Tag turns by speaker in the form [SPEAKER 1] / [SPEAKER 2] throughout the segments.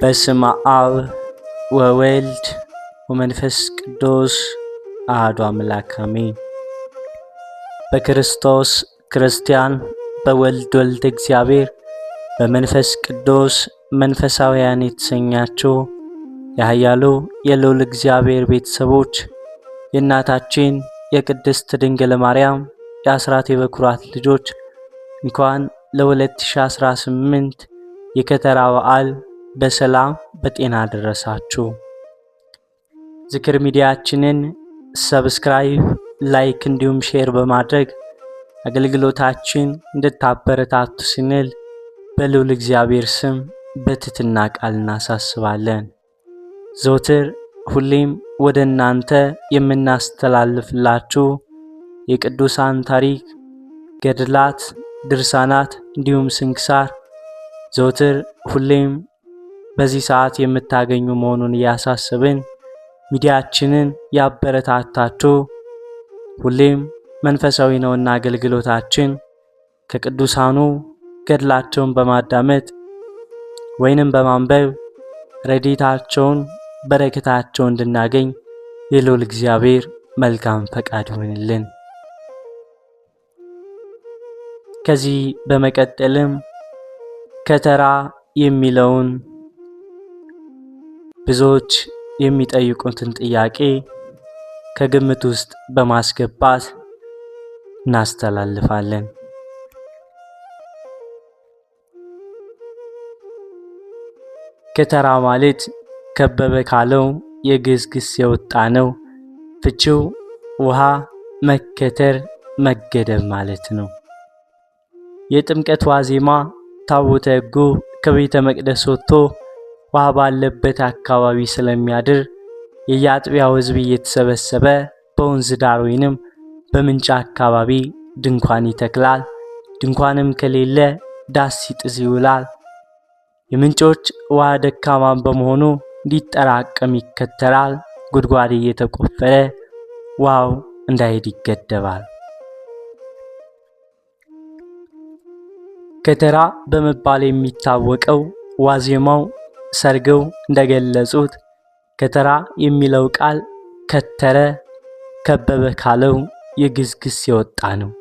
[SPEAKER 1] በስመ አብ ወወልድ ወመንፈስ ቅዱስ አሐዱ አምላክ አሜን። በክርስቶስ ክርስቲያን በወልድ ወልድ እግዚአብሔር በመንፈስ ቅዱስ መንፈሳውያን የተሰኛችሁ የኃያሉ የልዑል እግዚአብሔር ቤተሰቦች የእናታችን የቅድስት ድንግል ማርያም የአስራት የበኩራት ልጆች እንኳን ለ2018 የከተራ በዓል በሰላም በጤና ደረሳችሁ። ዝክር ሚዲያችንን ሰብስክራይብ፣ ላይክ እንዲሁም ሼር በማድረግ አገልግሎታችን እንድታበረታቱ ስንል በልዑል እግዚአብሔር ስም በትህትና ቃል እናሳስባለን። ዘወትር ሁሌም ወደ እናንተ የምናስተላልፍላችሁ የቅዱሳን ታሪክ፣ ገድላት፣ ድርሳናት እንዲሁም ስንክሳር ዘወትር ሁሌም በዚህ ሰዓት የምታገኙ መሆኑን እያሳሰብን ሚዲያችንን ያበረታታችሁ ሁሌም መንፈሳዊ ነውና አገልግሎታችን ከቅዱሳኑ ገድላቸውን በማዳመጥ ወይንም በማንበብ ረድኤታቸውን በረከታቸውን እንድናገኝ የልዑል እግዚአብሔር መልካም ፈቃድ ይሁንልን። ከዚህ በመቀጠልም ከተራ የሚለውን ብዙዎች የሚጠይቁትን ጥያቄ ከግምት ውስጥ በማስገባት እናስተላልፋለን። ከተራ ማለት ከበበ ካለው የግዕዝ ግስ የወጣ ነው። ፍቺው ውሃ፣ መከተር፣ መገደብ ማለት ነው። የጥምቀት ዋዜማ ታቦተ ሕጉ ከቤተ መቅደስ ወጥቶ ውሃ ባለበት አካባቢ ስለሚያድር የየአጥቢያው ሕዝብ እየተሰበሰበ በወንዝ ዳር ወይንም በምንጭ አካባቢ ድንኳን ይተክላል። ድንኳንም ከሌለ ዳስ ሲጥዝ ይውላል። የምንጮች ውሃ ደካማ በመሆኑ እንዲጠራቀም ይከተራል። ጉድጓድ እየተቆፈረ ውሃው እንዳይሄድ ይገደባል። ከተራ በመባል የሚታወቀው ዋዜማው ሰርገው እንደገለጹት ከተራ የሚለው ቃል ከተረ፣ ከበበ ካለው የግዕዝ ግስ የወጣ ነው።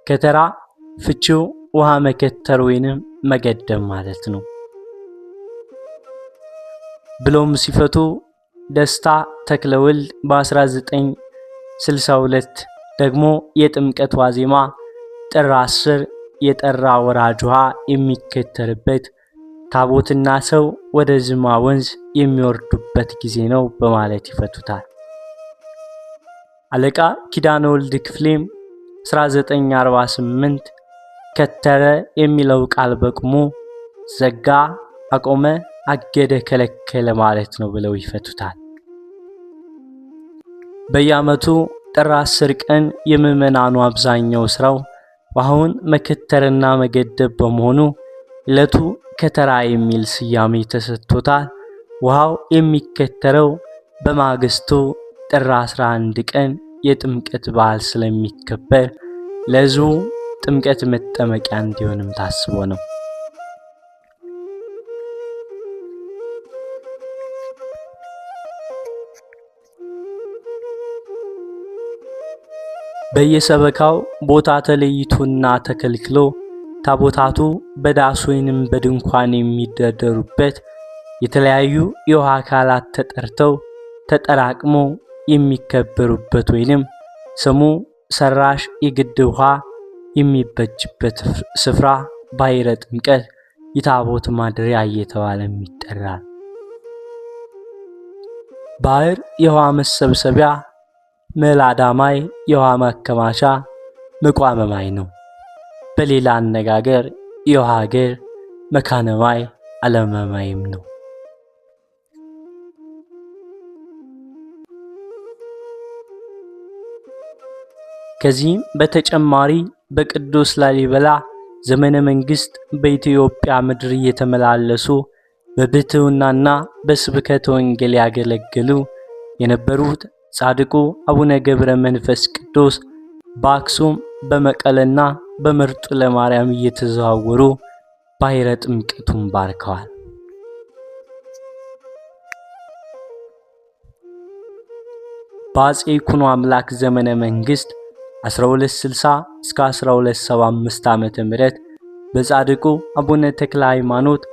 [SPEAKER 1] ከተራ ፍቺው ውሃ መከተር ወይንም መገደብ ማለት ነው። ብሎም ሲፈቱ ደስታ ተክለወልድ በ1962 ደግሞ የጥምቀት ዋዜማ ጥር 10 የጠራ ወራጅ ውሃ የሚከተርበት ታቦትና ሰው ወደ ዝማ ወንዝ የሚወርዱበት ጊዜ ነው በማለት ይፈቱታል። አለቃ ኪዳነ ወልድ ክፍሌም 1948 ከተረ የሚለው ቃል በቁሙ ዘጋ፣ አቆመ፣ አገደ፣ ከለከለ ማለት ነው ብለው ይፈቱታል። በየዓመቱ ጥር 10 ቀን የምዕመናኑ አብዛኛው ስራው ውሃውን መከተርና መገደብ በመሆኑ ዕለቱ ከተራ የሚል ስያሜ ተሰጥቶታል። ውሃው የሚከተረው በማግስቱ ጥር 11 ቀን የጥምቀት በዓል ስለሚከበር ለሕዝቡ ጥምቀት መጠመቂያ እንዲሆንም ታስቦ ነው። በየሰበካው ቦታ ተለይቶና ተከልክሎ ታቦታቱ በዳስ ወይንም በድንኳን የሚደረደሩበት የተለያዩ የውሃ አካላት ተጠርተው ተጠራቅሞ የሚከበሩበት ወይንም ስሙ ሰራሽ የግድ ውሃ የሚበጅበት ስፍራ ባሕረ ጥምቀት የታቦት ማደሪያ እየተባለም ይጠራል። ባሕር የውሃ መሰብሰቢያ፣ ምዕላዳማይ የውሃ ማከማቻ፣ መቋመ ማይ ነው። በሌላ አነጋገር የውሃ ሀገር፣ መካነ ማይ፣ ዓለመ ማይም ነው። ከዚህም በተጨማሪ በቅዱስ ላሊበላ ዘመነ መንግስት በኢትዮጵያ ምድር እየተመላለሱ በብሕትውናና በስብከተ ወንጌል ያገለገሉ የነበሩት ጻድቁ አቡነ ገብረ መንፈስ ቅዱስ በአክሱም በመቀለና በመርጡ ለማርያም እየተዘዋወሩ ባሕረ ጥምቀቱን ባርከዋል። በአፄ ይኩኖ አምላክ ዘመነ መንግስት 1260 እስከ 1275 ዓመተ ምህረት በጻድቁ አቡነ ተክለ ሃይማኖት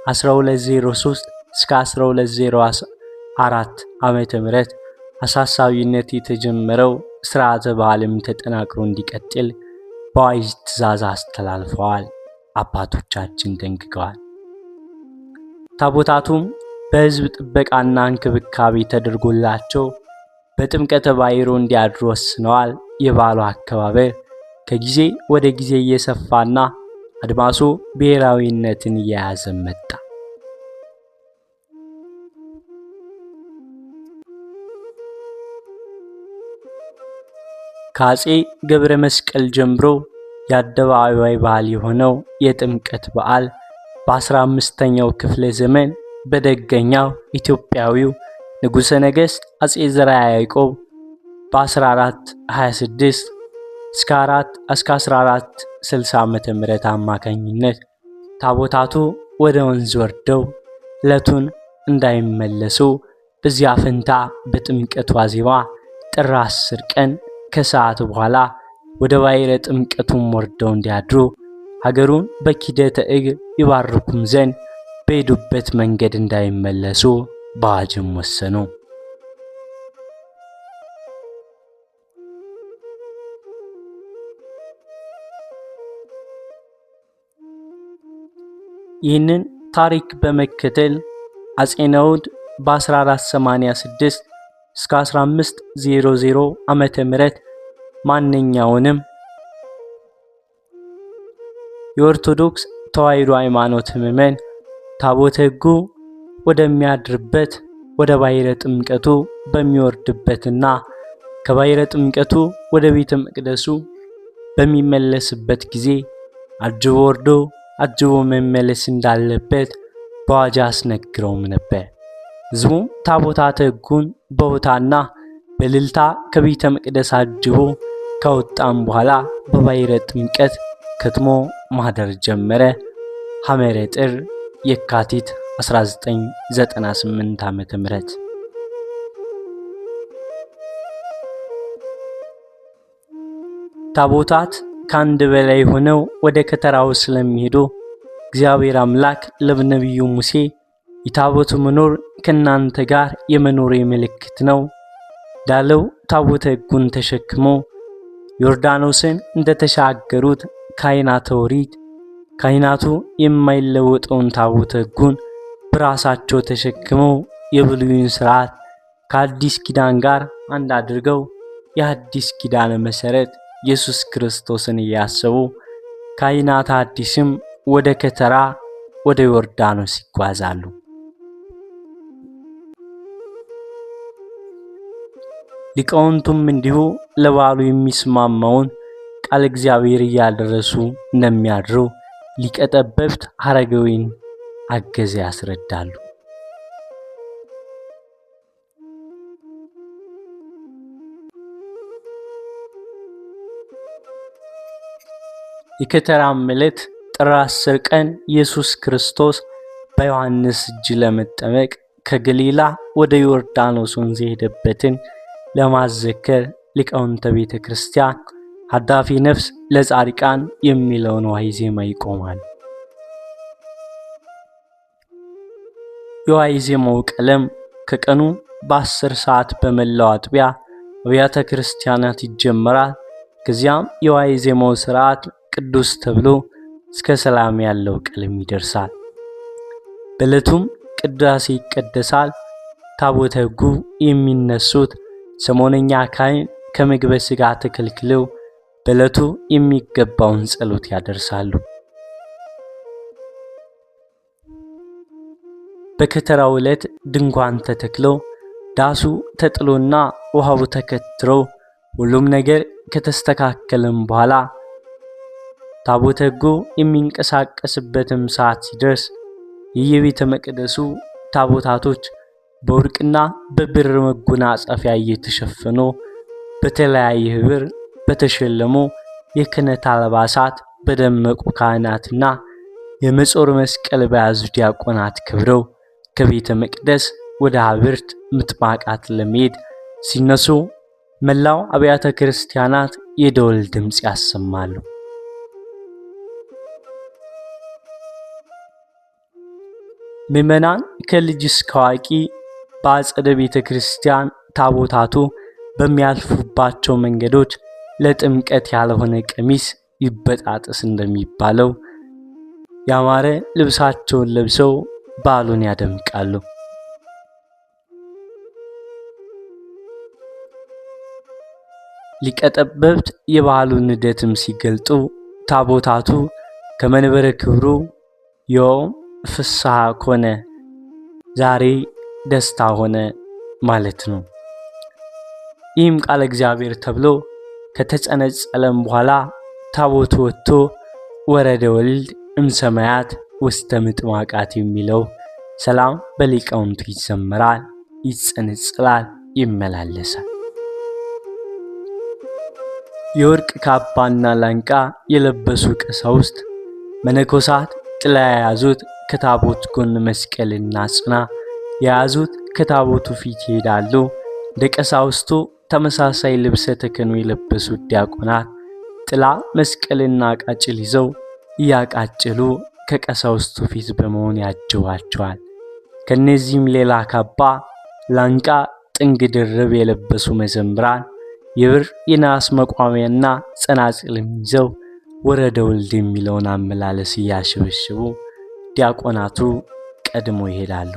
[SPEAKER 1] 1203 እስከ 1204 ዓመተ ምህረት አሳሳቢነት የተጀመረው ሥርዓተ ባህልም ተጠናክሮ እንዲቀጥል በአዋጅ ትእዛዝ አስተላልፈዋል። አባቶቻችን ደንግገዋል። ታቦታቱም በሕዝብ ጥበቃና እንክብካቤ ተደርጎላቸው በጥምቀተ ባሕሩ እንዲያድሩ ወስነዋል። የበዓሉ አከባበር ከጊዜ ወደ ጊዜ እየሰፋና አድማሱ ብሔራዊነትን እየያዘ መጣ። ከአፄ ገብረ መስቀል ጀምሮ የአደባባይ በዓል የሆነው የጥምቀት በዓል በ15ኛው ክፍለ ዘመን በደገኛው ኢትዮጵያዊው ንጉሠ ነገሥት አፄ ዘርዓ ያዕቆብ በ1426 እስከ 1460 ዓመተ ምህረት አማካኝነት ታቦታቱ ወደ ወንዝ ወርደው ዕለቱን እንዳይመለሱ በዚያ ፈንታ በጥምቀት ዋዜማ ጥር 10 ቀን ከሰዓት በኋላ ወደ ባሕረ ጥምቀቱም ወርደው እንዲያድሩ ሀገሩን በኪደተ እግር ይባርኩም ዘንድ በሄዱበት መንገድ እንዳይመለሱ በአዋጅም ወሰኑ። ይህንን ታሪክ በመከተል አፄ ናዖድ በ1486 እስከ 1500 ዓመተ ምህረት ማንኛውንም የኦርቶዶክስ ተዋሕዶ ሃይማኖት ምዕመን ታቦተ ሕጉ ወደሚያድርበት ወደ ባሕረ ጥምቀቱ በሚወርድበትና ከባሕረ ጥምቀቱ ወደ ቤተ መቅደሱ በሚመለስበት ጊዜ አጅቦ ወርዶ አጅቦ መመለስ እንዳለበት በአዋጅ አስነግረውም ነበር። ሕዝቡም ታቦታተ ሕጉን በሆታና በእልልታ ከቤተ መቅደስ አጅቦ ከወጣም በኋላ በባሕረ ጥምቀት ከትሞ ማደር ጀመረ። ሐመረ ጥር የካቲት 1998 ዓመተ ምህረት ታቦታት ከአንድ በላይ ሆነው ወደ ከተራው ስለሚሄዱ እግዚአብሔር አምላክ ለነቢዩ ሙሴ የታቦቱ መኖር ከእናንተ ጋር የመኖሬ ምልክት ነው ዳለው። ታቦተ ሕጉን ተሸክሞ ዮርዳኖስን እንደተሻገሩት ካህናተ ኦሪት ካህናቱ የማይለወጠውን ታቦተ ሕጉን በራሳቸው ተሸክመው የብሉይን ሥርዓት ከአዲስ ኪዳን ጋር አንድ አድርገው የአዲስ ኪዳን መሠረት ኢየሱስ ክርስቶስን እያሰቡ ካህናተ አዲስም ወደ ከተራ ወደ ዮርዳኖስ ይጓዛሉ። ሊቃውንቱም እንዲሁ ለበዓሉ የሚስማማውን ቃል እግዚአብሔር እያደረሱ እንደሚያድሩ ሊቀ ጠበብት ሐረገወይን አገዘ ያስረዳሉ። የከተራም ዕለት ጥር 10 ቀን ኢየሱስ ክርስቶስ በዮሐንስ እጅ ለመጠመቅ ከገሊላ ወደ ዮርዳኖስ ወንዝ የሄደበትን ለማዘከር ሊቃውንተ ቤተ ክርስቲያን ሀዳፊ ነፍስ ለጻድቃን የሚለውን ዋዜማ ይቆማል። የዋዜማው ቀለም ከቀኑ በ10 ሰዓት በመላው አጥቢያ አብያተ ክርስቲያናት ይጀመራል። ከዚያም የዋዜማው ሥርዓት ቅዱስ ተብሎ እስከ ሰላም ያለው ቀለም ይደርሳል። በዕለቱም ቅዳሴ ይቀደሳል። ታቦተ ሕጉ የሚነሱት ሰሞነኛ ካህን ከምግበ ሥጋ ተከልክለው በዕለቱ የሚገባውን ጸሎት ያደርሳሉ። በከተራው ዕለት ድንኳን ተተክለው ዳሱ ተጥሎና ውሃው ተከትሮ ሁሉም ነገር ከተስተካከለም በኋላ ታቦተ ሕጉ የሚንቀሳቀስበትም ሰዓት ሲደርስ የየቤተ መቅደሱ ታቦታቶች በወርቅና በብር መጎናጸፊያ እየተሸፈኑ በተለያየ ኅብር በተሸለሙ የክህነት አልባሳት በደመቁ ካህናትና የመጾር መስቀል በያዙ ዲያቆናት ከብረው ከቤተ መቅደስ ወደ ሀብርት ምጥማቃት ለመሄድ ሲነሱ መላው አብያተ ክርስቲያናት የደወል ድምጽ ያሰማሉ። ምዕመናን ከልጅ እስከ አዋቂ በአጸደ ቤተ ክርስቲያን ታቦታቱ በሚያልፉባቸው መንገዶች ለጥምቀት ያልሆነ ቀሚስ ይበጣጥስ እንደሚባለው ያማረ ልብሳቸውን ለብሰው በዓሉን ያደምቃሉ። ሊቀ ጠበብት የበዓሉን ሂደትም ሲገልጡ ታቦታቱ ከመንበረ ክብሩ ዮም ፍስሐ ኮነ ዛሬ ደስታ ሆነ ማለት ነው። ይህም ቃለ እግዚአብሔር ተብሎ ከተጸነጸለም በኋላ ታቦቱ ወጥቶ ወረደ ወልድ እምሰማያት ውስተ ምጥማቃት የሚለው ሰላም በሊቃውንቱ ይዘመራል፣ ይጸነጽላል፣ ይመላለሳል። የወርቅ ካባና ላንቃ የለበሱ ቀሳውስት መነኮሳት ጥላ የያዙት ከታቦት ጎን መስቀልና ጽና የያዙት ከታቦቱ ፊት ይሄዳሉ። ለቀሳውስቱ ተመሳሳይ ልብሰ ተክህኖ የለበሱት ዲያቆናት ጥላ መስቀልና ቃጭል ይዘው እያቃጭሉ ከቀሳውስቱ ፊት በመሆን ያጅቧቸዋል። ከነዚህም ሌላ ካባ፣ ላንቃ፣ ጥንግ ድርብ የለበሱ መዘምራን የብር የናስ መቋሚያና ጸናጽልም ይዘው ወረደ ወልድ የሚለውን አመላለስ እያሸበሸቡ ዲያቆናቱ ቀድሞ ይሄዳሉ።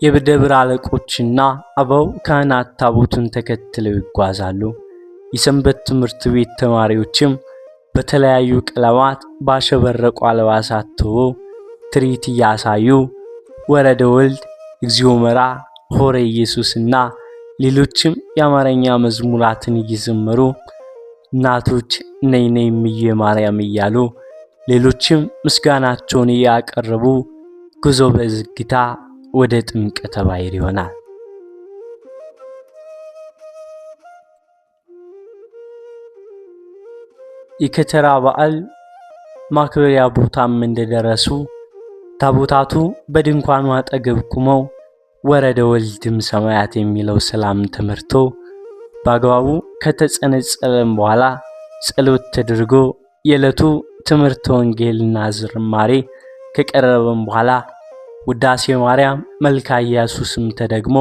[SPEAKER 1] የደብር አለቆችና አበው ካህናት ታቦቱን ተከትለው ይጓዛሉ። የሰንበት ትምህርት ቤት ተማሪዎችም በተለያዩ ቀለማት ባሸበረቁ አልባሳት ተውበው ትርኢት እያሳዩ ወረደ ወልድ፣ እግዚኦ መራ፣ ሆረ ኢየሱስና ሌሎችም የአማርኛ መዝሙራትን እየዘመሩ እናቶች ነይ ነይ እምዬ ማርያም እያሉ ሌሎችም ምስጋናቸውን እያቀረቡ ጉዞ በዝግታ ወደ ጥምቀተ ባሕር ይሆናል። የከተራ በዓል ማክበሪያ ቦታም እንደደረሱ ታቦታቱ በድንኳኑ አጠገብ ቆመው ወረደ ወልድም ሰማያት የሚለው ሰላም ተመርቶ በአግባቡ ከተጸነጸለም በኋላ ጸሎት ተደርጎ የዕለቱ ትምህርተ ወንጌልና ዝማሬ ከቀረበም በኋላ ውዳሴ ማርያም፣ መልካ ኢየሱስም ተደግሞ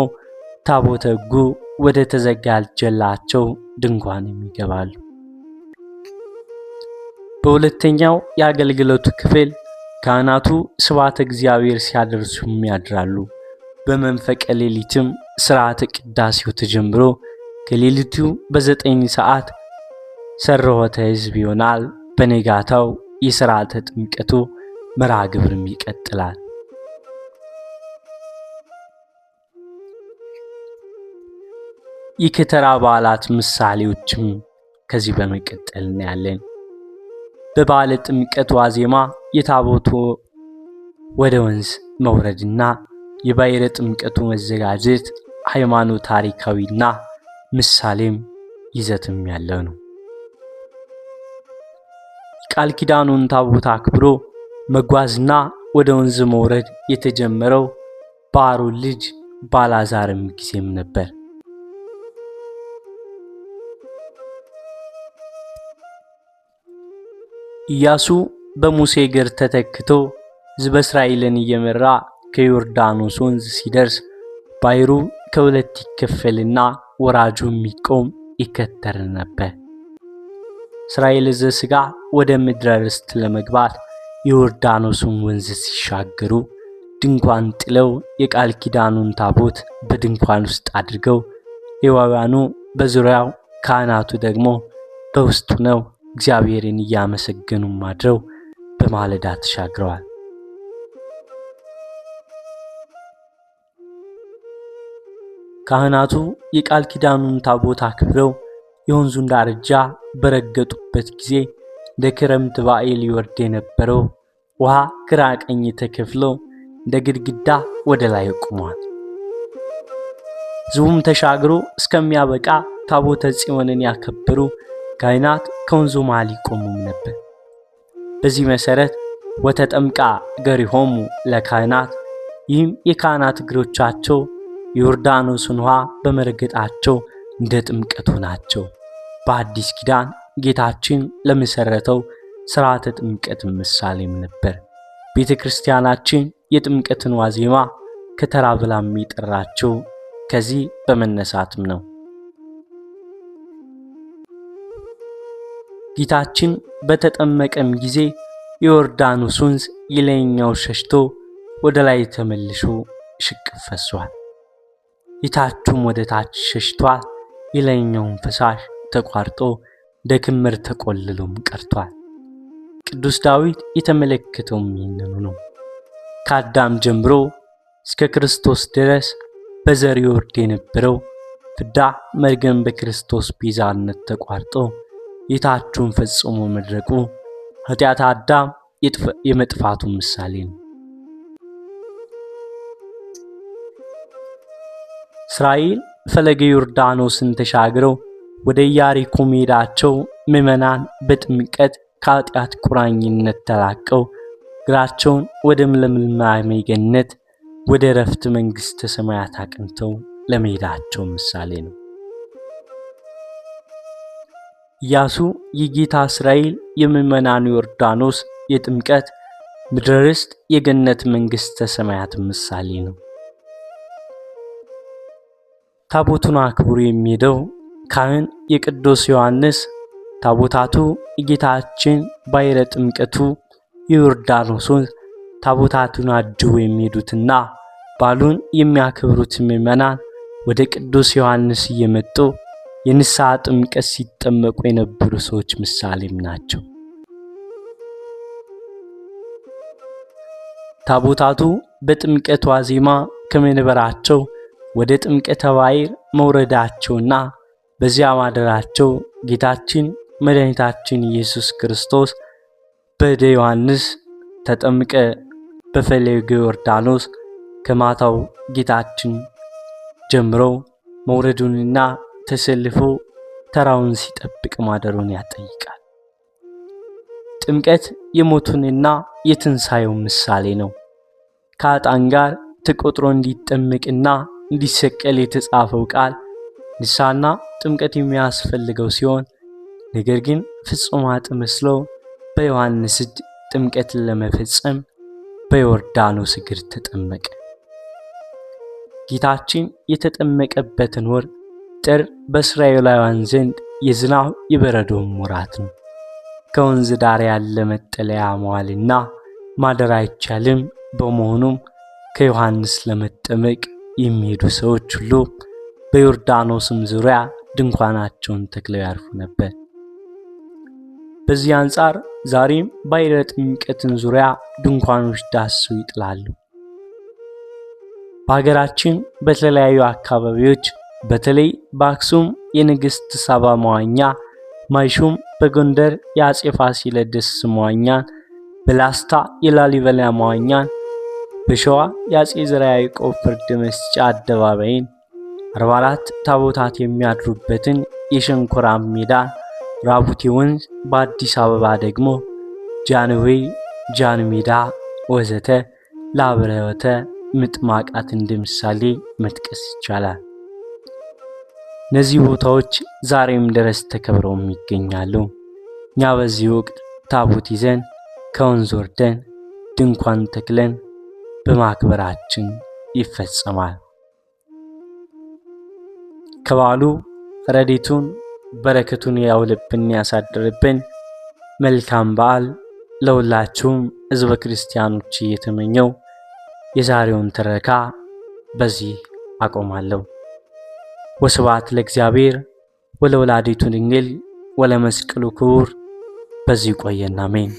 [SPEAKER 1] ታቦተ ሕጉ ወደ ተዘጋጀላቸው ድንኳን ይገባሉ። በሁለተኛው የአገልግሎቱ ክፍል ካህናቱ ስብሐተ እግዚአብሔር ሲያደርሱም ያድራሉ። በመንፈቀ ሌሊትም ሥርዓተ ቅዳሴው ተጀምሮ ከሌሊቱ በ9 ሰዓት ሰርሖተ ሕዝብ ይሆናል። በነጋታው የሥርዓተ ጥምቀቱ መርሐ ግብርም ይቀጥላል። የከተራ በዓላት ምሳሌዎችም ከዚህ በመቀጠል እናያለን። በበዓለ ጥምቀት ዋዜማ የታቦቱ ወደ ወንዝ መውረድና የባሕረ ጥምቀቱ መዘጋጀት ሃይማኖት ታሪካዊና ምሳሌም ይዘትም ያለው ነው። ቃል ኪዳኑን ታቦት አክብሮ መጓዝና ወደ ወንዝ መውረድ የተጀመረው በአሮን ልጅ በአልዓዛርም ጊዜም ነበር። ኢያሱ በሙሴ እግር ተተክቶ ሕዝበ እስራኤልን እየመራ ከዮርዳኖስ ወንዝ ሲደርስ ባሕሩ ከሁለት ይከፈልና ወራጁ የሚቆም ይከተር ነበር። እስራኤል ዘሥጋ ወደ ምድረ ርስት ለመግባት የዮርዳኖስን ወንዝ ሲሻገሩ ድንኳን ጥለው የቃል ኪዳኑን ታቦት በድንኳን ውስጥ አድርገው ሌዋውያኑ በዙሪያው ካህናቱ ደግሞ በውስጡ ነው እግዚአብሔርን እያመሰገኑ ማድረው በማለዳ ተሻግረዋል። ካህናቱ የቃል ኪዳኑን ታቦት አክብረው የወንዙን ዳርቻ በረገጡበት ጊዜ እንደ ክረምት በዓል ይወርድ የነበረው ውሃ ግራ ቀኝ ተከፍሎ እንደ ግድግዳ ወደ ላይ ቆሟል። ሕዝቡም ተሻግሮ እስከሚያበቃ ታቦተ ጽዮንን ያከበሩ ካህናት ከወንዙ መሃል ይቆሙም ነበር። በዚህ መሰረት ወተጠምቃ እገሪሆሙ ለካህናት፣ ይህም የካህናት እግሮቻቸው የዮርዳኖስን ውሃ በመረገጣቸው እንደ ጥምቀቱ ናቸው። በአዲስ ኪዳን ጌታችን ለመሰረተው ሥርዓተ ጥምቀት ምሳሌም ነበር። ቤተ ክርስቲያናችን የጥምቀትን ዋዜማ ከተራ ብላ የሚጠራቸው ከዚህ በመነሳትም ነው። ጌታችን በተጠመቀም ጊዜ የዮርዳኖስ ወንዝ የላይኛው ሸሽቶ ወደ ላይ ተመልሶ ሽቅብ ፈሷል። የታቹም ወደ ታች ሸሽቷል። የላይኛውን ፈሳሽ ተቋርጦ እንደ ክምር ተቆልሎም ቀርቷል። ቅዱስ ዳዊት የተመለከተውም ይህንኑ ነው። ከአዳም ጀምሮ እስከ ክርስቶስ ድረስ በዘር ይወርድ የነበረው ፍዳ መርገም በክርስቶስ ቤዛነት ተቋርጦ የታቹን ፈጽሞ መድረቁ ኃጢአት አዳም የመጥፋቱ ምሳሌ ነው። እስራኤል ፈለገ ዮርዳኖስን ተሻግረው ወደ ኢያሪኮ መሄዳቸው ምዕመናን በጥምቀት ከኃጢአት ቁራኝነት ተላቀው እግራቸውን ወደ ለምልማሜ ገነት ወደ ረፍት መንግሥተ ሰማያት አቅንተው ለመሄዳቸው ምሳሌ ነው። ኢያሱ የጌታ እስራኤል የምዕመናኑ ዮርዳኖስ የጥምቀት ምድረ ርስት የገነት መንግሥተ ሰማያት ምሳሌ ነው። ታቦቱን አክብሮ የሚሄደው ካህን የቅዱስ ዮሐንስ ታቦታቱ የጌታችን ባሕረ ጥምቀቱ የዮርዳኖስ ወንዝ ታቦታቱን አጅበው የሚሄዱትና በዓሉን የሚያከብሩት ምዕመናን ወደ ቅዱስ ዮሐንስ እየመጡ የንስሐ ጥምቀት ሲጠመቁ የነበሩ ሰዎች ምሳሌም ናቸው። ታቦታቱ በጥምቀት ዋዜማ ከመንበራቸው ወደ ጥምቀተ ባሕር መውረዳቸውና በዚያ ማደራቸው ጌታችን መድኃኒታችን ኢየሱስ ክርስቶስ በእደ ዮሐንስ ተጠምቀ በፈለገ ዮርዳኖስ ከማታው ጌታችን ጀምሮ መውረዱንና ተሰልፎ ተራውን ሲጠብቅ ማደሩን ያጠይቃል። ጥምቀት የሞቱንና የትንሣኤው ምሳሌ ነው። ከኃጥአን ጋር ተቆጥሮ እንዲጠመቅና እንዲሰቀል የተጻፈው ቃል ንስሐና ጥምቀት የሚያስፈልገው ሲሆን ነገር ግን ፍጹም ኃጥእ መስሎ በዮሐንስ እጅ ጥምቀትን ለመፈጸም በዮርዳኖስ እግር ተጠመቀ። ጌታችን የተጠመቀበትን ወር ጥር በእስራኤላውያን ዘንድ የዝናብ የበረዶም ወራት ነው። ከወንዝ ዳር ያለ መጠለያ መዋልና ማደር አይቻልም። በመሆኑም ከዮሐንስ ለመጠመቅ የሚሄዱ ሰዎች ሁሉ በዮርዳኖስም ዙሪያ ድንኳናቸውን ተክለው ያርፉ ነበር። በዚህ አንጻር ዛሬም ባሕረ ጥምቀትን ዙሪያ ድንኳኖች ዳስሰው ይጥላሉ። በሀገራችን በተለያዩ አካባቢዎች በተለይ በአክሱም የንግሥት ሳባ መዋኛ፣ ማይሹም በጎንደር የአጼ ፋሲለደስ መዋኛን፣ በላስታ የላሊበላ መዋኛን፣ በሸዋ የአጼ ዘርዓ ያዕቆብ ፍርድ መስጫ አደባባይን፣ 44 ታቦታት የሚያድሩበትን የሸንኮራ ሜዳን፣ ራቡቴ ወንዝ፣ በአዲስ አበባ ደግሞ ጃንሆይ፣ ጃን ሜዳ ወዘተ ላብረወተ ምጥማቃት እንደ ምሳሌ መጥቀስ ይቻላል። እነዚህ ቦታዎች ዛሬም ድረስ ተከብረው ይገኛሉ። እኛ በዚህ ወቅት ታቦት ይዘን ከወንዝ ወርደን ድንኳን ተክለን በማክበራችን ይፈጸማል። ከበዓሉ ረድኤቱን በረከቱን ያውልብን ያሳድርብን። መልካም በዓል ለሁላችሁም ሕዝበ ክርስቲያኖች እየተመኘው የዛሬውን ትረካ በዚህ አቆማለሁ። ወስብሐት ለእግዚአብሔር ወለወላዲቱ ድንግል ወለመስቀሉ ክቡር። በዚህ ቆየን። አሜን።